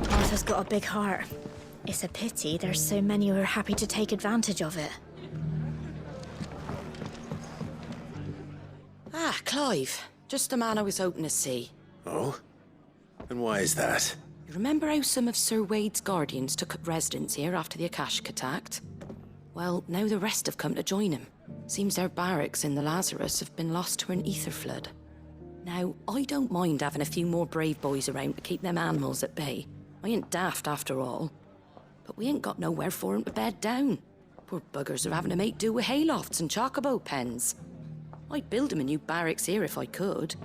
Martha's got a big heart. It's a pity there's so many who are happy to take advantage of it. Ah, Clive. Just the man I was hoping to see. Oh? And why is that? You remember how some of Sir Wade's guardians took up residence here after the Akashic attacked? Well, now the rest have come to join him. Seems their barracks in the Lazarus have been lost to an ether flood. Now, I don't mind having a few more brave boys around to keep them animals at bay. I ain't daft after all. But we ain't got nowhere for 'em to bed down. Poor buggers are having to make do with haylofts and chocobo pens. I'd build 'em a new barracks here if I could.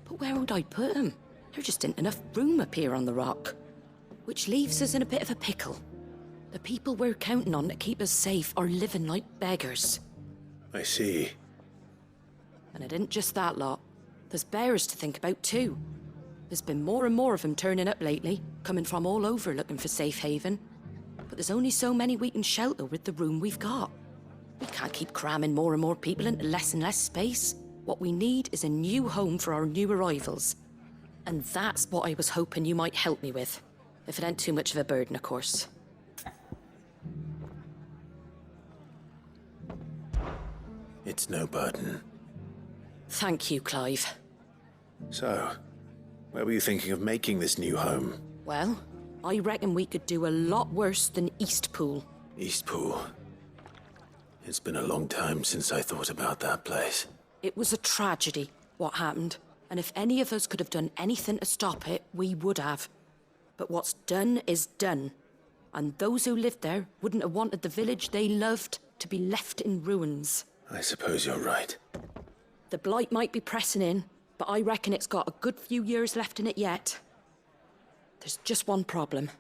But where would I put 'em? There just ain't enough room up here on the rock. Which leaves us in a bit of a pickle. The people we're counting on to keep us safe are living like beggars. I see. And it isn't just that lot. There's bears to think about too. There's been more and more of them turning up lately, coming from all over looking for safe haven. But there's only so many we can shelter with the room we've got. We can't keep cramming more and more people into less and less space. What we need is a new home for our new arrivals. And that's what I was hoping you might help me with. If it ain't too much of a burden, of course. It's no burden. Thank you, Clive. So, where were you thinking of making this new home? Well, I reckon we could do a lot worse than Eastpool. Eastpool. It's been a long time since I thought about that place. It was a tragedy, what happened. And if any of us could have done anything to stop it, we would have. But what's done is done. And those who lived there wouldn't have wanted the village they loved to be left in ruins. I suppose you're right. The blight might be pressing in, but I reckon it's got a good few years left in it yet. There's just one problem.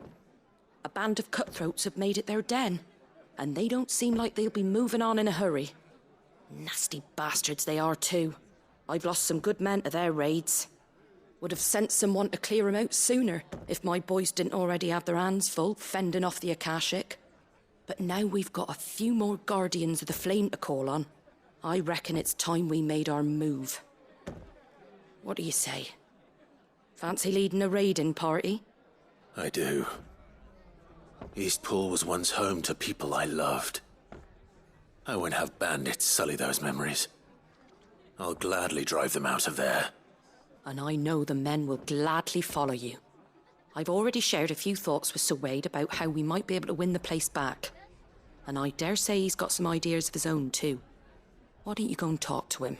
A band of cutthroats have made it their den, and they don't seem like they'll be moving on in a hurry. Nasty bastards they are too. I've lost some good men to their raids. Would have sent someone to clear 'em out sooner, if my boys didn't already have their hands full fending off the Akashic. But now we've got a few more guardians of the flame to call on. I reckon it's time we made our move. What do you say? Fancy leading a raiding party? I do. Eastpool was once home to people I loved. I won't have bandits sully those memories. I'll gladly drive them out of there. And I know the men will gladly follow you. I've already shared a few thoughts with Sir Wade about how we might be able to win the place back. And I dare say he's got some ideas of his own too. Why don't you go and talk to him?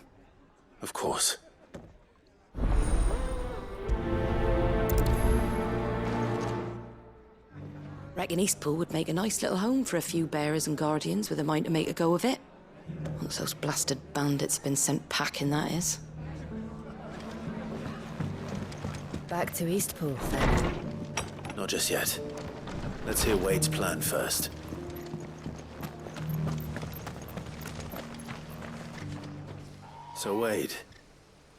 Of course. Reckon Eastpool would make a nice little home for a few bearers and guardians with a mind to make a go of it. Once those blasted bandits have been sent packing, that is. Back to Eastpool, then. Not just yet. Let's hear Wade's plan first. So, Wade,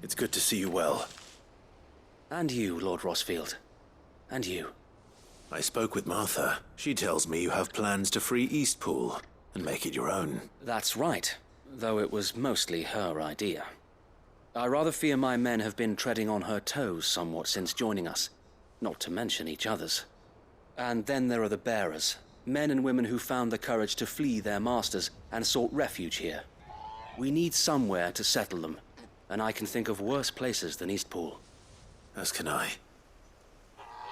it's good to see you well. And you, Lord Rossfield. And you. I spoke with Martha. She tells me you have plans to free Eastpool and make it your own. That's right, though it was mostly her idea. I rather fear my men have been treading on her toes somewhat since joining us, not to mention each other's. And then there are the bearers, men and women who found the courage to flee their masters and sought refuge here. We need somewhere to settle them, and I can think of worse places than Eastpool. As can I.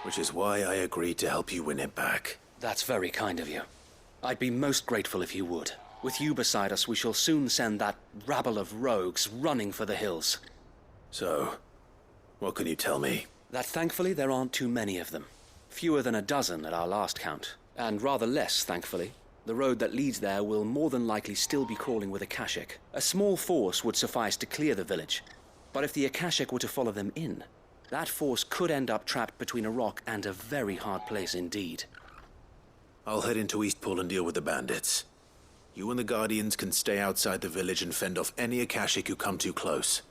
Which is why I agreed to help you win it back. That's very kind of you. I'd be most grateful if you would. With you beside us, we shall soon send that rabble of rogues running for the hills. So, what can you tell me? That thankfully there aren't too many of them. Fewer than a dozen at our last count. And rather less, thankfully. The road that leads there will more than likely still be crawling with Akashic. A small force would suffice to clear the village. But if the Akashic were to follow them in, that force could end up trapped between a rock and a very hard place indeed. I'll head into Eastpool and deal with the bandits. You and the Guardians can stay outside the village and fend off any Akashic who come too close.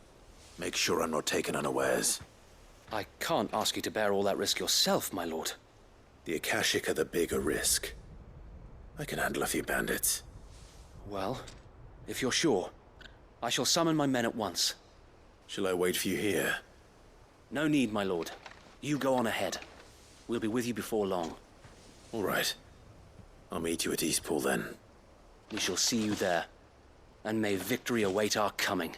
Make sure I'm not taken unawares. I can't ask you to bear all that risk yourself, my lord. The Akashic are the bigger risk. I can handle a few bandits. Well, if you're sure, I shall summon my men at once. Shall I wait for you here? No need, my lord. You go on ahead. We'll be with you before long. All right. I'll meet you at Eastpool then. We shall see you there. And may victory await our coming.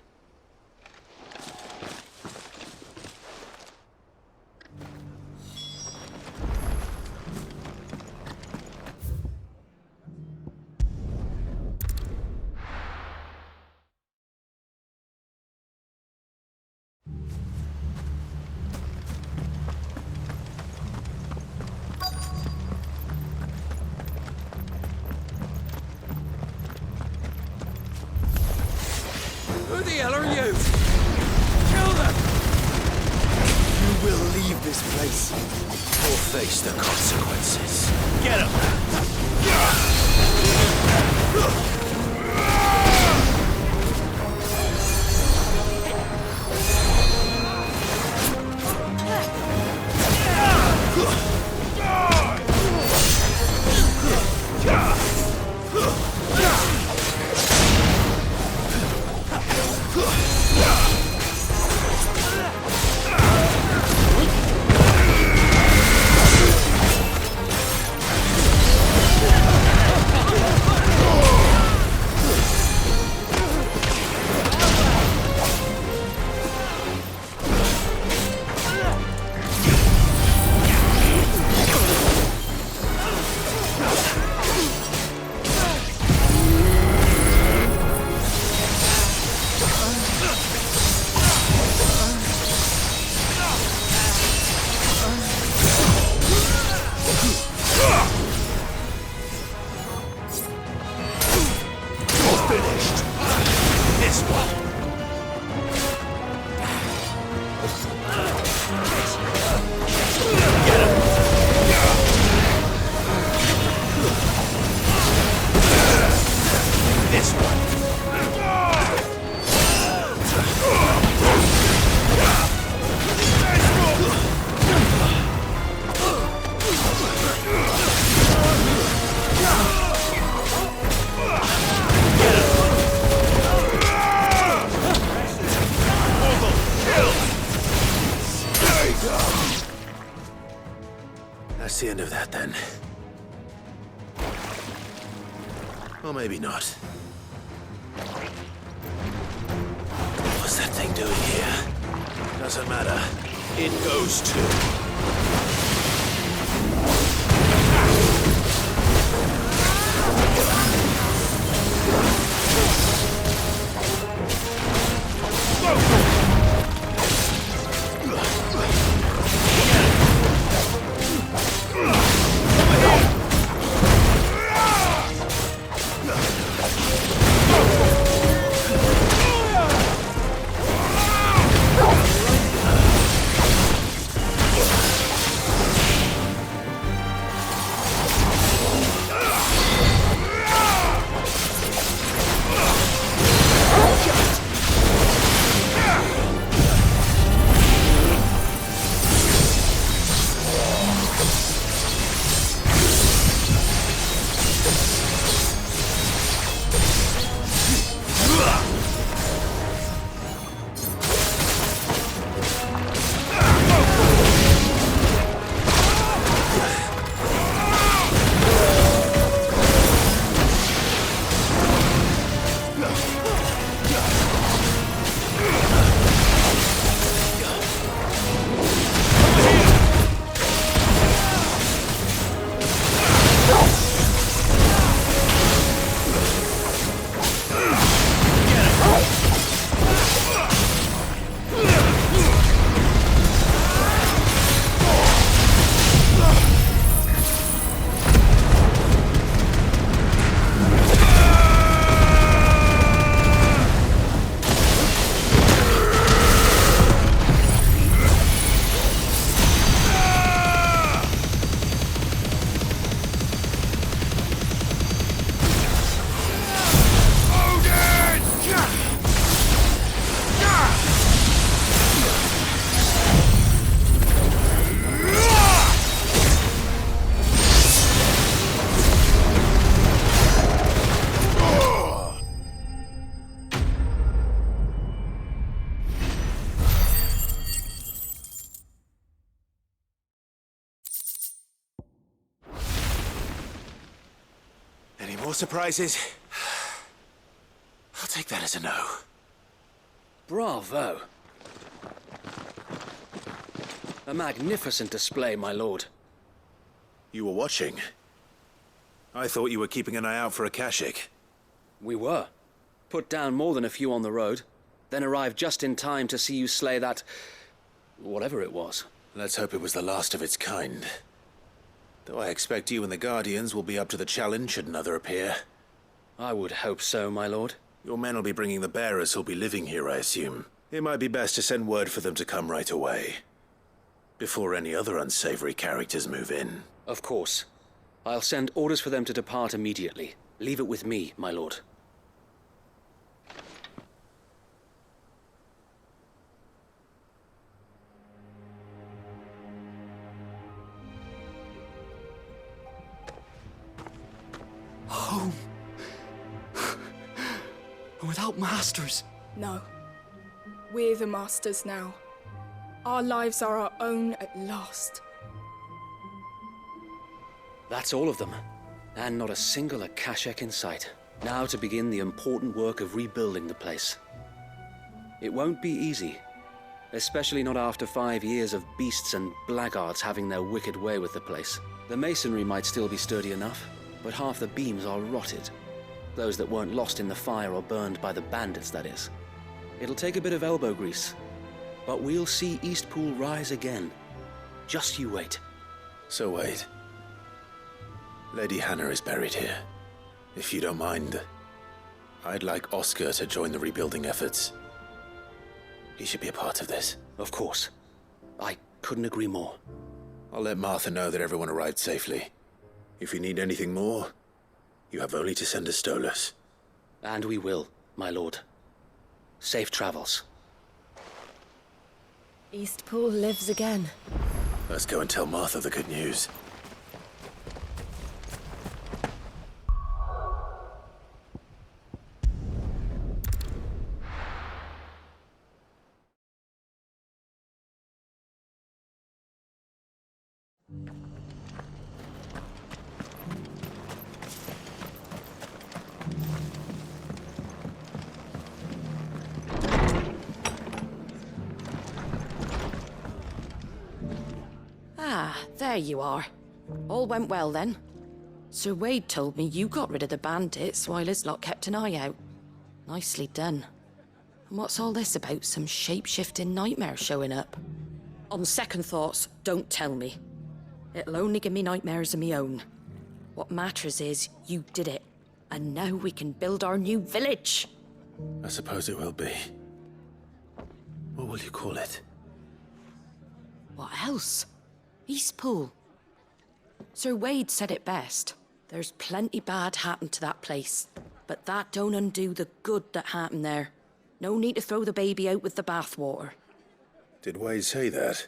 Who the hell are you? Kill them! You will leave this place. Or face the consequences. Get him! That's the end of that, then. Or maybe not. What's that thing doing here? Doesn't matter. It goes too. More surprises? I'll take that as a no. Bravo. A magnificent display, my lord. You were watching? I thought you were keeping an eye out for a Kashik. We were. Put down more than a few on the road, then arrived just in time to see you slay that... whatever it was. Let's hope it was the last of its kind. Though I expect you and the Guardians will be up to the challenge should another appear. I would hope so, my lord. Your men will be bringing the bearers who'll be living here, I assume. It might be best to send word for them to come right away, before any other unsavory characters move in. Of course. I'll send orders for them to depart immediately. Leave it with me, my lord. Home. Without masters. No. We're the masters now. Our lives are our own at last. That's all of them. And not a single Akashek in sight. Now to begin the important work of rebuilding the place. It won't be easy. Especially not after 5 years of beasts and blackguards having their wicked way with the place. The masonry might still be sturdy enough, but half the beams are rotted. Those that weren't lost in the fire or burned by the bandits, that is. It'll take a bit of elbow grease. But we'll see Eastpool rise again. Just you wait. So wait. Lady Hannah is buried here. If you don't mind, I'd like Oscar to join the rebuilding efforts. He should be a part of this. Of course. I couldn't agree more. I'll let Martha know that everyone arrived safely. If you need anything more, you have only to send a Stolas. And we will, my lord. Safe travels. Eastpool lives again. Let's go and tell Martha the good news. Ah, there you are. All went well then. Sir Wade told me you got rid of the bandits while his lot kept an eye out. Nicely done. And what's all this about some shape-shifting nightmare showing up? On second thoughts, don't tell me. It'll only give me nightmares of me own. What matters is you did it. And now we can build our new village. I suppose it will be. What will you call it? What else? Eastpool. Sir Wade said it best. There's plenty bad happened to that place, but that don't undo the good that happened there. No need to throw the baby out with the bathwater. Did Wade say that?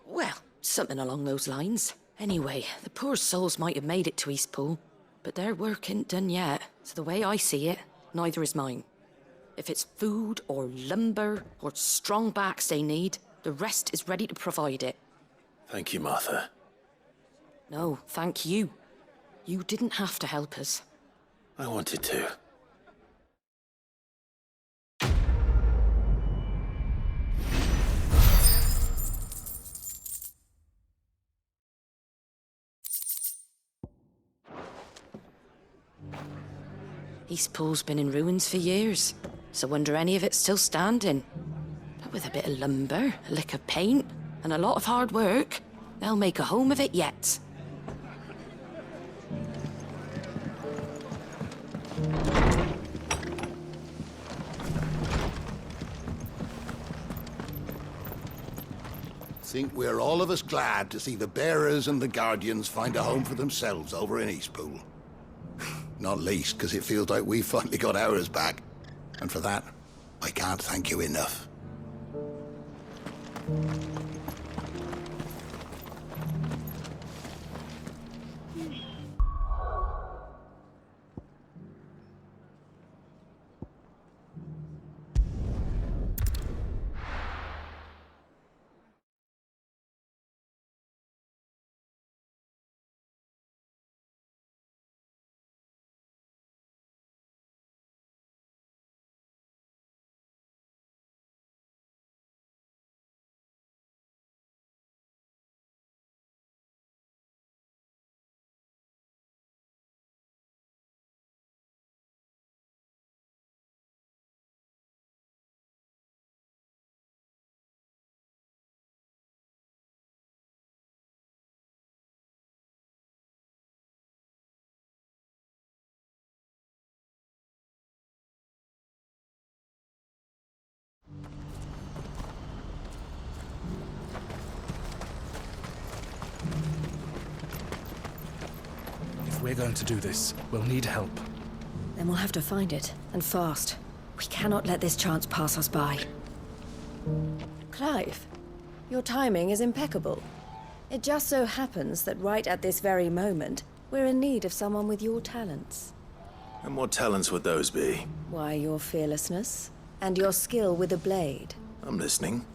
Well, something along those lines. Anyway, the poor souls might have made it to Eastpool, but their work ain't done yet, so the way I see it, neither is mine. If it's food or lumber or strong backs they need, the rest is ready to provide it. Thank you, Martha. No, thank you. You didn't have to help us. I wanted to. Eastpool's been in ruins for years, so wonder any of it's still standing. But with a bit of lumber, a lick of paint, and a lot of hard work, they'll make a home of it yet. Think we're all of us glad to see the Bearers and the Guardians find a home for themselves over in Eastpool. Not least because it feels like we finally got ours back. And for that, I can't thank you enough. If we're going to do this, we'll need help. Then we'll have to find it, and fast. We cannot let this chance pass us by. Clive, your timing is impeccable. It just so happens that right at this very moment, we're in need of someone with your talents. And what talents would those be? Why, your fearlessness, and your skill with a blade. I'm listening.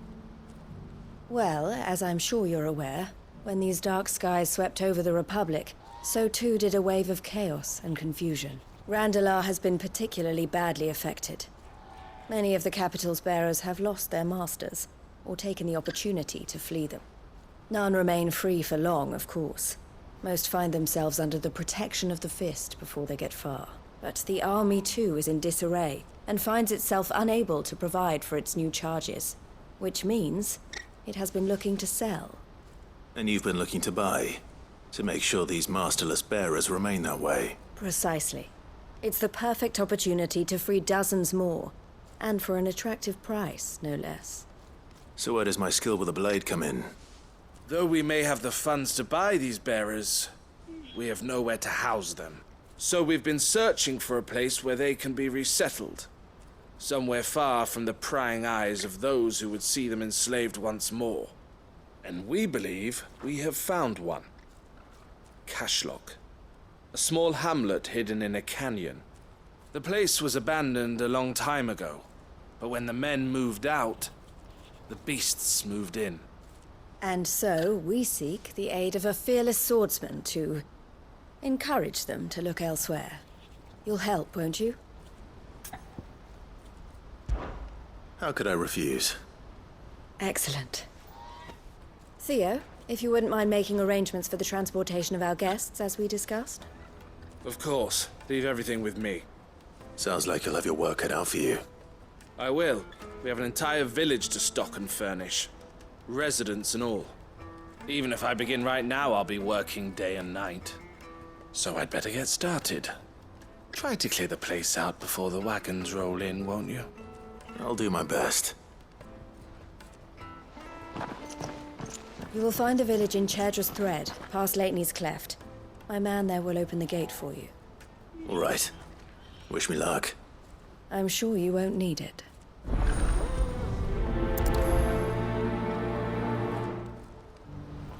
Well, as I'm sure you're aware, when these dark skies swept over the Republic, so too did a wave of chaos and confusion. Randalar has been particularly badly affected. Many of the capital's bearers have lost their masters, or taken the opportunity to flee them. None remain free for long, of course. Most find themselves under the protection of the Fist before they get far. But the army too is in disarray, and finds itself unable to provide for its new charges. Which means it has been looking to sell. And you've been looking to buy, to make sure these masterless bearers remain that way. Precisely. It's the perfect opportunity to free dozens more, and for an attractive price, no less. So where does my skill with a blade come in? Though we may have the funds to buy these bearers, we have nowhere to house them. So we've been searching for a place where they can be resettled. Somewhere far from the prying eyes of those who would see them enslaved once more. And we believe we have found one. Cashlock. A small hamlet hidden in a canyon. The place was abandoned a long time ago, but when the men moved out, the beasts moved in. And so we seek the aid of a fearless swordsman to encourage them to look elsewhere. You'll help, won't you? How could I refuse? Excellent. Theo, if you wouldn't mind making arrangements for the transportation of our guests, as we discussed. Of course. Leave everything with me. Sounds like you'll have your work cut out for you. I will. We have an entire village to stock and furnish. Residents and all. Even if I begin right now, I'll be working day and night. So I'd better get started. Try to clear the place out before the wagons roll in, won't you? I'll do my best. You will find a village in Chairdra's Thread, past Leitney's Cleft. My man there will open the gate for you. All right. Wish me luck. I'm sure you won't need it.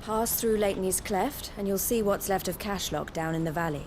Pass through Leitney's Cleft, and you'll see what's left of Cashlock down in the valley.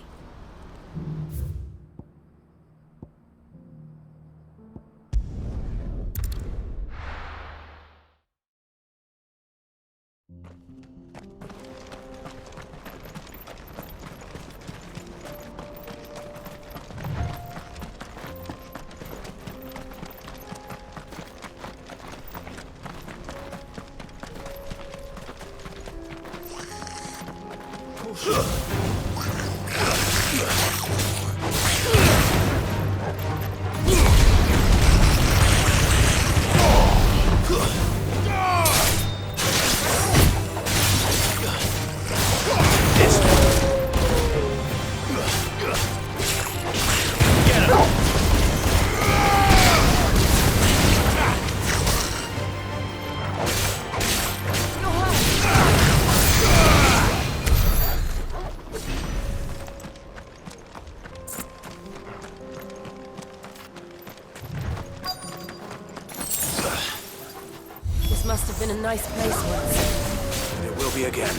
Must have been a nice place once. It will be again.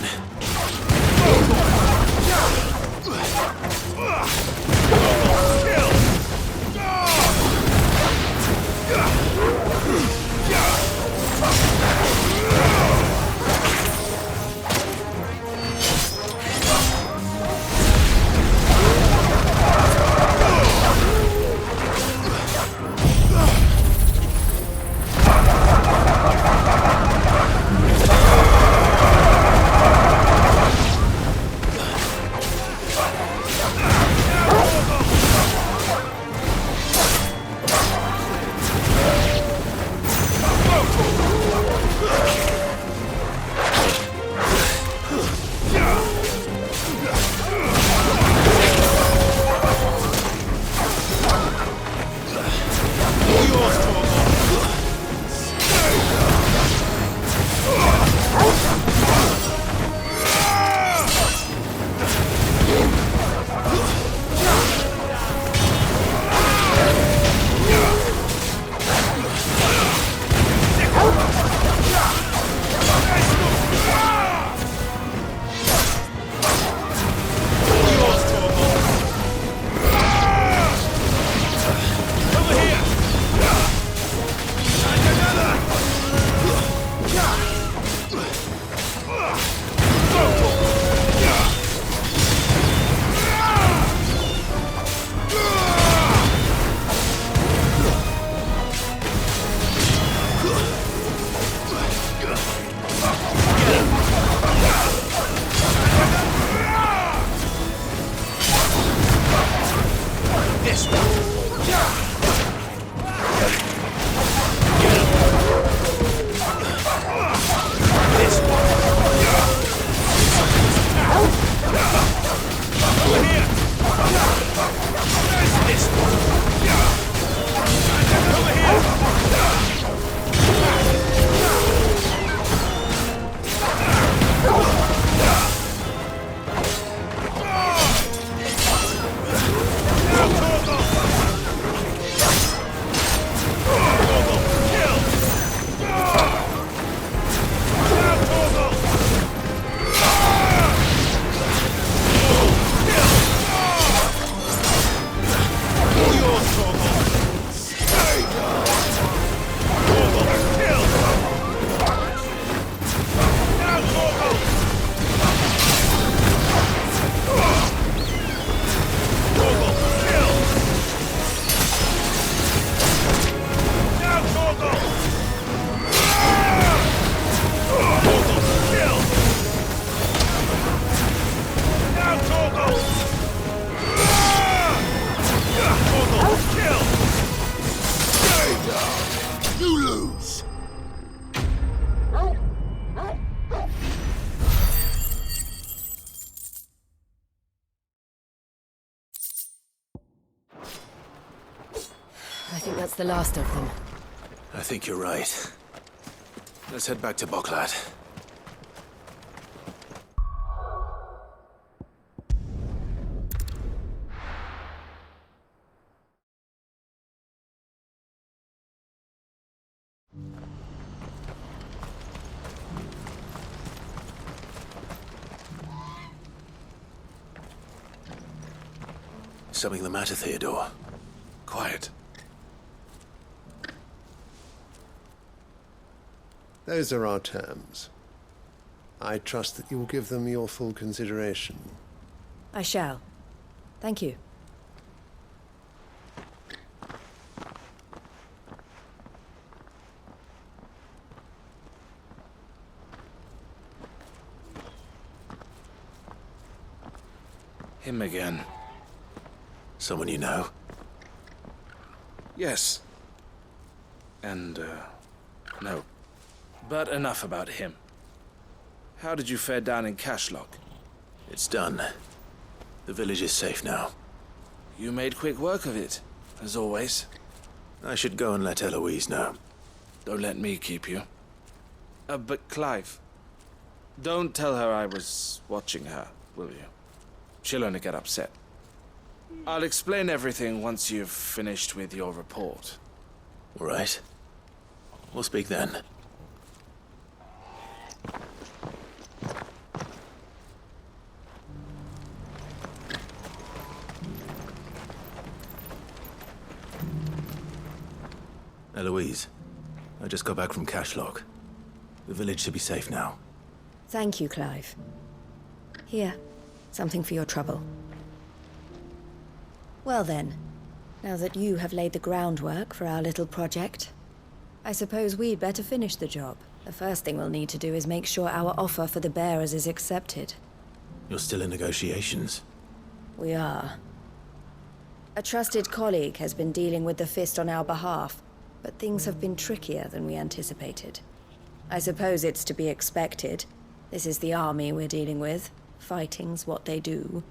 I think that's the last of them. I think you're right. Let's head back to Boklat. Something the matter, Theodore? Quiet. Those are our terms. I trust that you will give them your full consideration. I shall. Thank you. Him again. Someone you know? Yes. And, no. But enough about him. How did you fare down in Cashlock? It's done. The village is safe now. You made quick work of it, as always. I should go and let Eloise know. Don't let me keep you. But Clive, don't tell her I was watching her, will you? She'll only get upset. I'll explain everything once you've finished with your report. All right. We'll speak then. Eloise, I just got back from Cashlock. The village should be safe now. Thank you, Clive. Here, something for your trouble. Well then, now that you have laid the groundwork for our little project, I suppose we'd better finish the job. The first thing we'll need to do is make sure our offer for the bearers is accepted. You're still in negotiations? We are. A trusted colleague has been dealing with the Fist on our behalf, but things have been trickier than we anticipated. I suppose it's to be expected. This is the army we're dealing with. Fighting's what they do.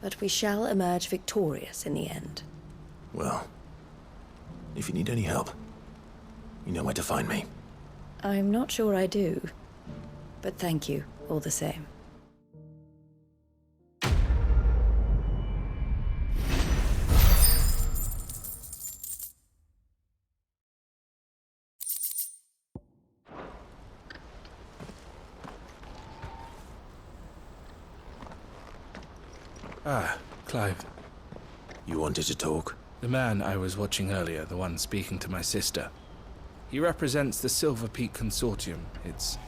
But we shall emerge victorious in the end. Well, if you need any help, you know where to find me. I'm not sure I do. But thank you, all the same. Ah, Clive. You wanted to talk? The man I was watching earlier, the one speaking to my sister. He represents the Silver Peak Consortium. It's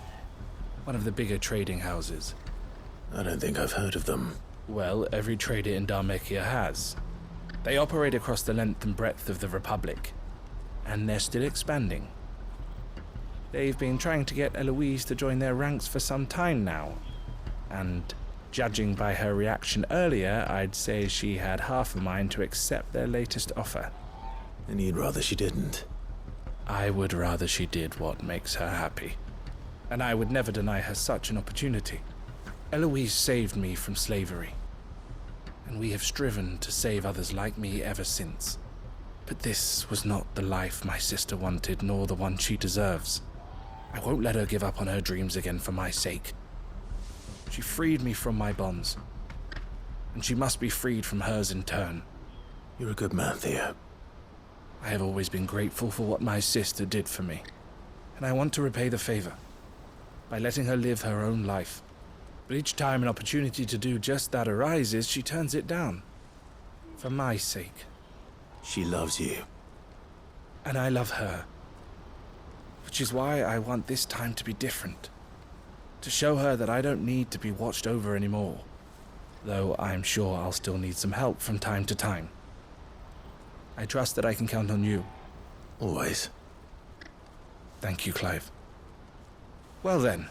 one of the bigger trading houses. I don't think I've heard of them. Well, every trader in Dharmekia has. They operate across the length and breadth of the Republic. And they're still expanding. They've been trying to get Eloise to join their ranks for some time now. And judging by her reaction earlier, I'd say she had half a mind to accept their latest offer. And you'd rather she didn't? I would rather she did what makes her happy. And I would never deny her such an opportunity. Eloise saved me from slavery. And we have striven to save others like me ever since. But this was not the life my sister wanted, nor the one she deserves. I won't let her give up on her dreams again for my sake. She freed me from my bonds. And she must be freed from hers in turn. You're a good man, Theo. I have always been grateful for what my sister did for me. And I want to repay the favor by letting her live her own life. But each time an opportunity to do just that arises, she turns it down. For my sake. She loves you. And I love her. Which is why I want this time to be different. To show her that I don't need to be watched over anymore. Though I'm sure I'll still need some help from time to time. I trust that I can count on you. Always. Thank you, Clive. Well then,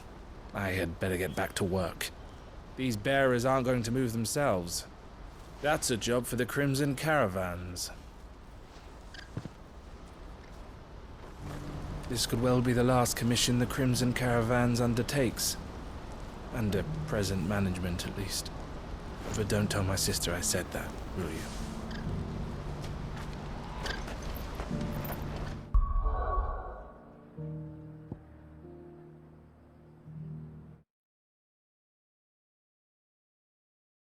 I had better get back to work. These bearers aren't going to move themselves. That's a job for the Crimson Caravans. This could well be the last commission the Crimson Caravans undertakes. Under present management, at least. But don't tell my sister I said that, will you?